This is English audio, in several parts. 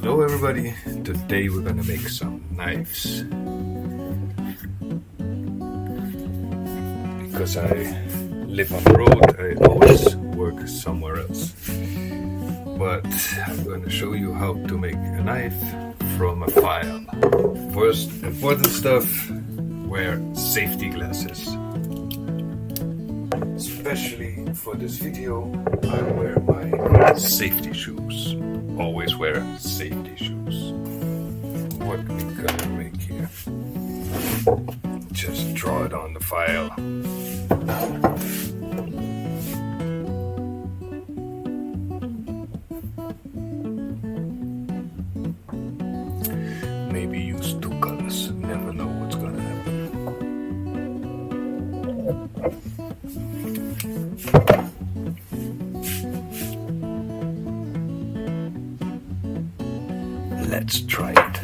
Hello everybody, today we're gonna make some knives. Because I live on the road, I always work somewhere else. But I'm gonna show you how to make a knife from a file. First important stuff, wear safety glasses. Especially for this video, I wear my safety shoes. Always wear safety shoes. What we're gonna make here? Just draw it on the file. Maybe use two colors. Never know what's gonna happen. Let's try it.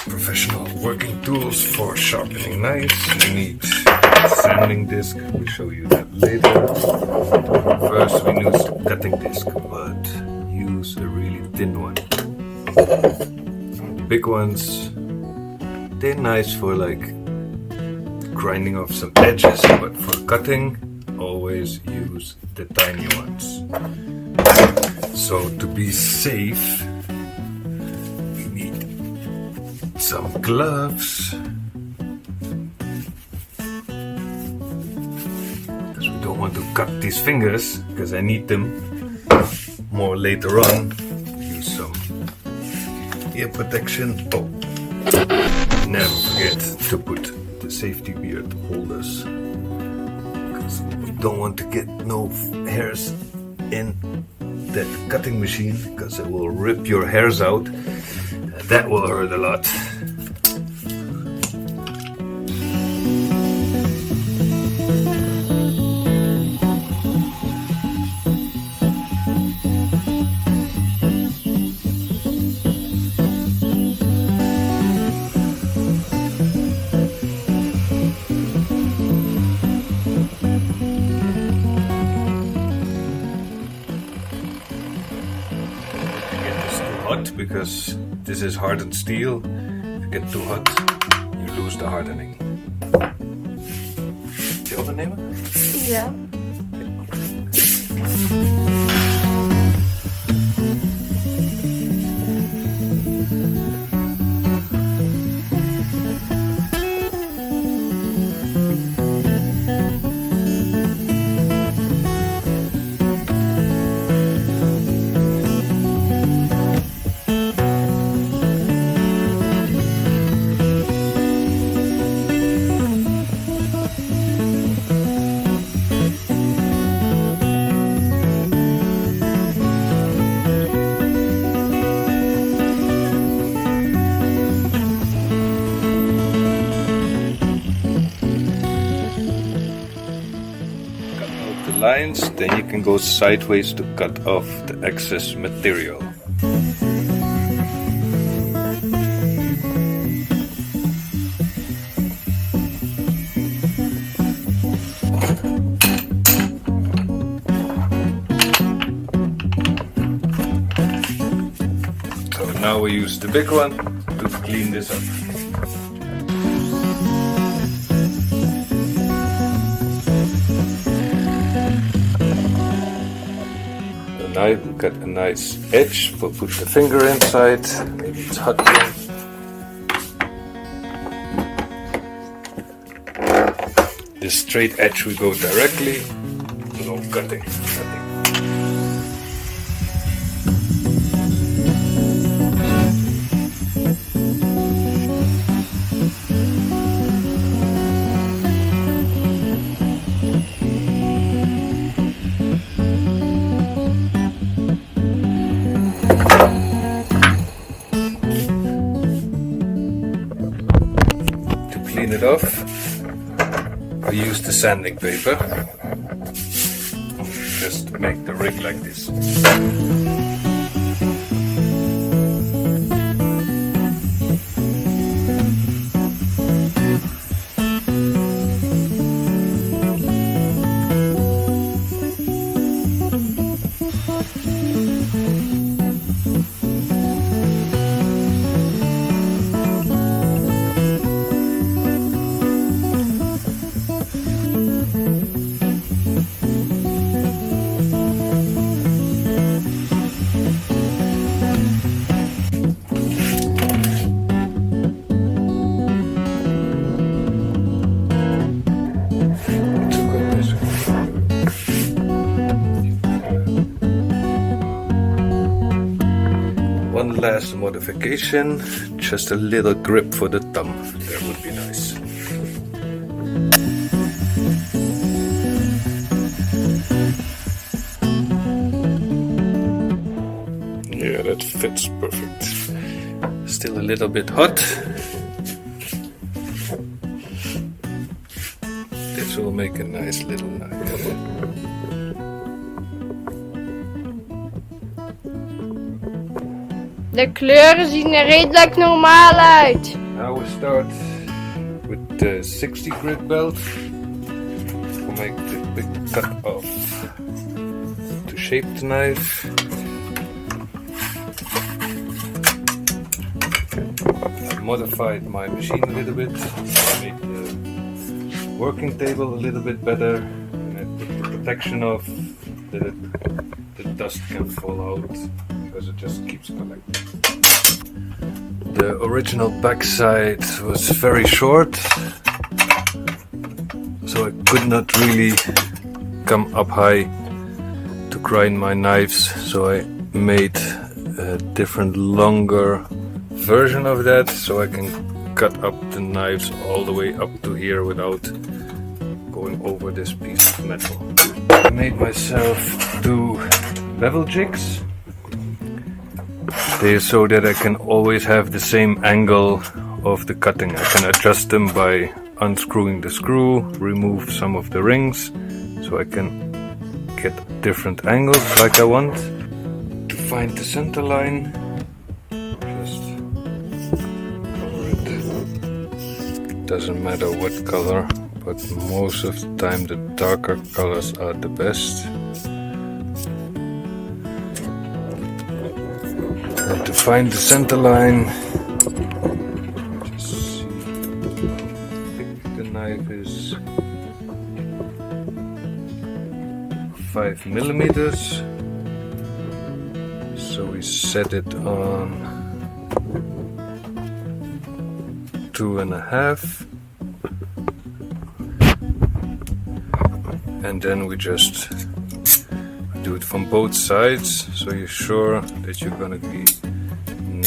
Professional working tools for sharpening knives. You need a sanding disc. We'll show you that later. First we use a cutting disc, but use a really thin one. Big ones, they're nice for like grinding off some edges, but for cutting, always use the tiny ones. So to be safe, we need some gloves, because we don't want to cut these fingers, because I need them more later on. Use some ear protection. Oh, never forget to put the safety beard holders, because we don't want to get no hairs in that cutting machine, because it will rip your hairs out. That will hurt a lot. Because this is hardened steel. If you get too hot, you lose the hardening. Die overnemen? Ja. Lines, then you can go sideways to cut off the excess material. So now we use the big one to clean this up. Now got a nice edge. We'll put the finger inside. Maybe it's hot here. This straight edge we go directly. No cutting. Clean it off. I use the sanding paper. Just make the rig like this. one last modification, just a little grip for the thumb. That would be nice. Yeah, that fits perfect. Still a little bit hot. This will make a nice little knife. De kleuren zien er redelijk normaal uit. Now we start with the 60 grit belt. We'll make the big cut off to shape the knife. I modified my machine a little bit. I made the working table a little bit better, and I put the protection off that the dust can fall out because it just keeps collecting. The original backside was very short, so I could not really come up high to grind my knives, so I made a different longer version of that, so I can cut up the knives all the way up to here without going over this piece of metal. I made myself 2 bevel jigs. They so that I can always have the same angle of the cutting. I can adjust them by unscrewing the screw, remove some of the rings, so I can get different angles like I want. To find the center line, just cover it. Doesn't matter what color, but most of the time the darker colors are the best. And to find the center line, just see how thick the knife is. 5 millimeters. So we set it on 2.5, and then we just do it from both sides, so you're sure that you're gonna be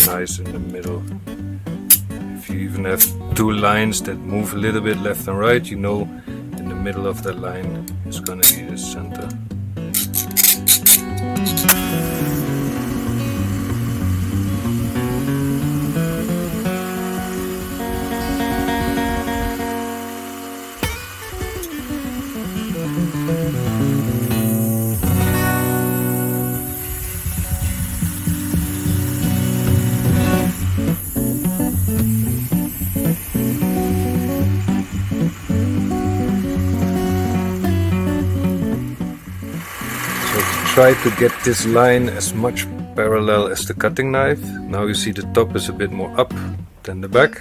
nice in the middle. If you even have 2 lines that move a little bit left and right, you know in the middle of that line is gonna be the center. Try to get this line as much parallel as the cutting knife. Now you see the top is a bit more up than the back,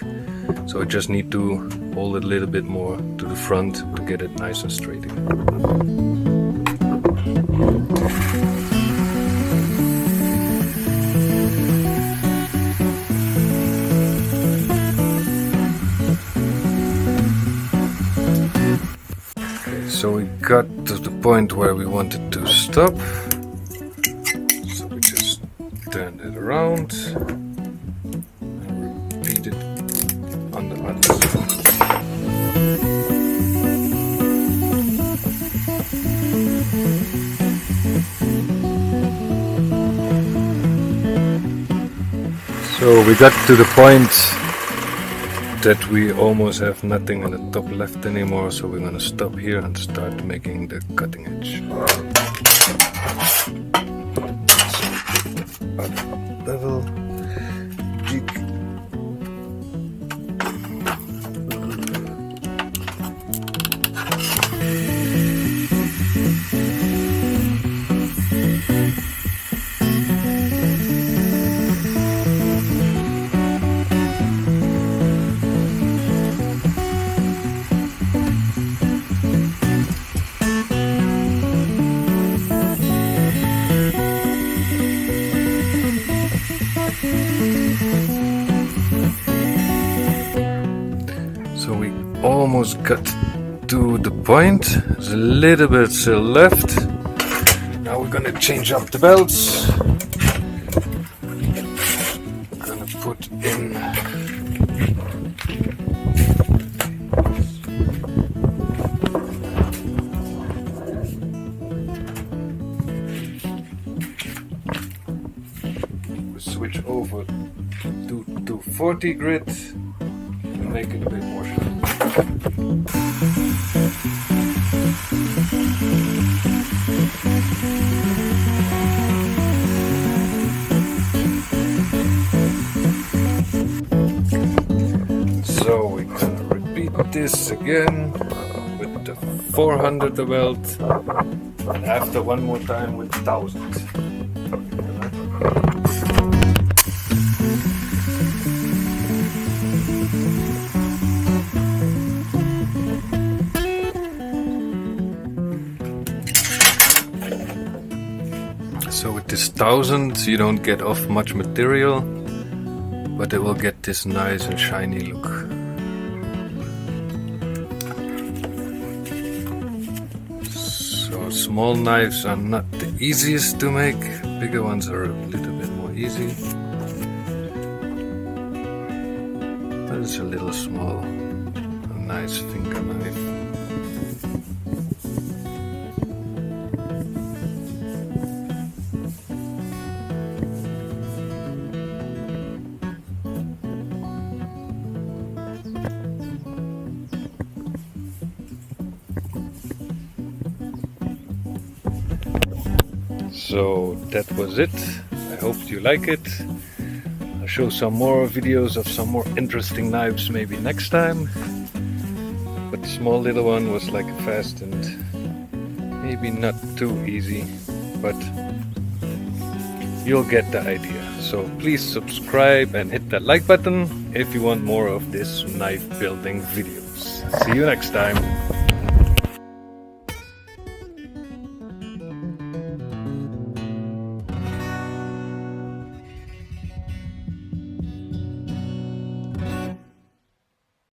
so I just need to hold it a little bit more to the front to get it nice and straight again. So we got to the point where we wanted to stop, so we just turned it around and repeat it on the other side. So we got to the point that we almost have nothing on the top left anymore, so we're gonna stop here and start making the cutting edge. Bevel jig. So we almost got to the point. There's a little bit still left. Now we're gonna change up the belts. put in. We switch over to 240 grit and make it a bit more sharp. So we're gonna repeat this again with the 400 the welt, and after one more time with 1000. So with this 1000 you don't get off much material, but it will get this nice and shiny look. So small knives are not the easiest to make, bigger ones are a little bit more easy. But it's a little small, a nice finger knife. So that was it. I hope you like it. I'll show some more videos of some more interesting knives maybe next time. But the small little one was like fast and maybe not too easy, but you'll get the idea. So please subscribe and hit that like button if you want more of this knife building videos. See you next time.